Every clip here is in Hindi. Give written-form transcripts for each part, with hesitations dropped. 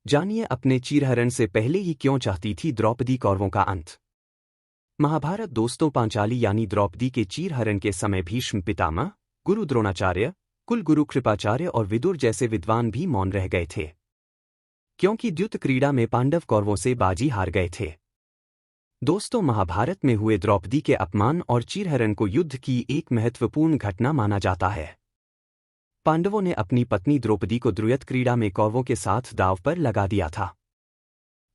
जानिए अपने चीरहरण से पहले ही क्यों चाहती थी द्रौपदी कौरवों का अंत। महाभारत दोस्तों पांचाली यानी द्रौपदी के चीरहरण के समय भीष्म पितामह, गुरु द्रोणाचार्य, कुलगुरु कृपाचार्य और विदुर जैसे विद्वान भी मौन रह गए थे, क्योंकि द्युत क्रीड़ा में पांडव कौरवों से बाजी हार गए थे। दोस्तों महाभारत में हुए द्रौपदी के अपमान और चीरहरण को युद्ध की एक महत्वपूर्ण घटना माना जाता है। पांडवों ने अपनी पत्नी द्रौपदी को द्रुयत क्रीड़ा में कौरवों के साथ दांव पर लगा दिया था।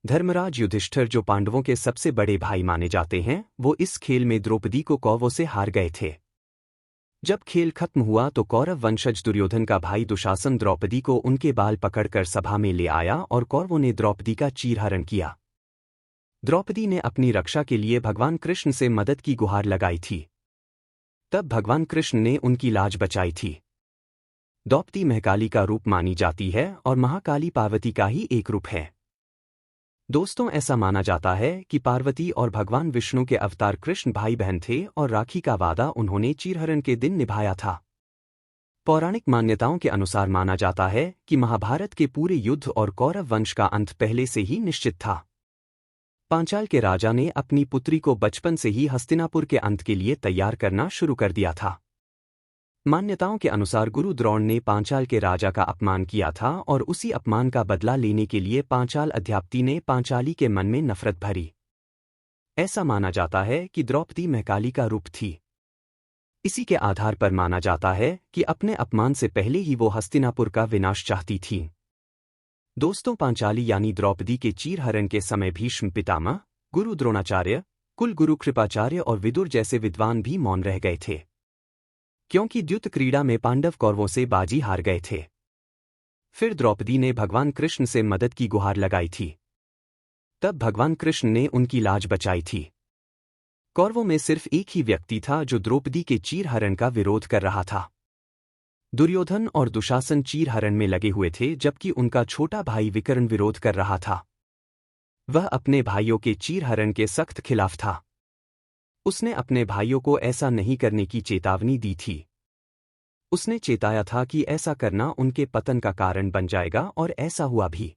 धर्मराज युधिष्ठिर जो पांडवों के सबसे बड़े भाई माने जाते हैं, वो इस खेल में द्रौपदी को कौरवों से हार गए थे। जब खेल खत्म हुआ तो कौरव वंशज दुर्योधन का भाई दुशासन द्रौपदी को उनके बाल पकड़कर सभा में ले आया और कौरवों ने द्रौपदी का चीरहरण किया। द्रौपदी ने अपनी रक्षा के लिए भगवान कृष्ण से मदद की गुहार लगाई थी। तब भगवान कृष्ण ने उनकी लाज बचाई थी। द्रौपदी महाकाली का रूप मानी जाती है और महाकाली पार्वती का ही एक रूप है। दोस्तों ऐसा माना जाता है कि पार्वती और भगवान विष्णु के अवतार कृष्ण भाई बहन थे और राखी का वादा उन्होंने चीरहरण के दिन निभाया था। पौराणिक मान्यताओं के अनुसार माना जाता है कि महाभारत के पूरे युद्ध और कौरव वंश का अंत पहले से ही निश्चित था। पांचाल के राजा ने अपनी पुत्री को बचपन से ही हस्तिनापुर के अंत के लिए तैयार करना शुरू कर दिया था। मान्यताओं के अनुसार गुरु द्रोण ने पांचाल के राजा का अपमान किया था और उसी अपमान का बदला लेने के लिए पांचाल अध्यापति ने पांचाली के मन में नफरत भरी। ऐसा माना जाता है कि द्रौपदी महाकाली का रूप थी। इसी के आधार पर माना जाता है कि अपने अपमान से पहले ही वो हस्तिनापुर का विनाश चाहती थी। दोस्तों पांचाली यानी द्रौपदी के चीरहरण के समय भीष्म पितामह, गुरु द्रोणाचार्य, कुलगुरु कृपाचार्य और विदुर जैसे विद्वान भी मौन रह गए थे, क्योंकि द्युत क्रीड़ा में पांडव कौरवों से बाजी हार गए थे। फिर द्रौपदी ने भगवान कृष्ण से मदद की गुहार लगाई थी। तब भगवान कृष्ण ने उनकी लाज बचाई थी। कौरवों में सिर्फ एक ही व्यक्ति था जो द्रौपदी के चीरहरण का विरोध कर रहा था। दुर्योधन और दुशासन चीरहरण में लगे हुए थे, जबकि उनका छोटा भाई विकर्ण विरोध कर रहा था। वह अपने भाइयों के चीरहरण के सख्त खिलाफ था। उसने अपने भाइयों को ऐसा नहीं करने की चेतावनी दी थी। उसने चेताया था कि ऐसा करना उनके पतन का कारण बन जाएगा, और ऐसा हुआ भी।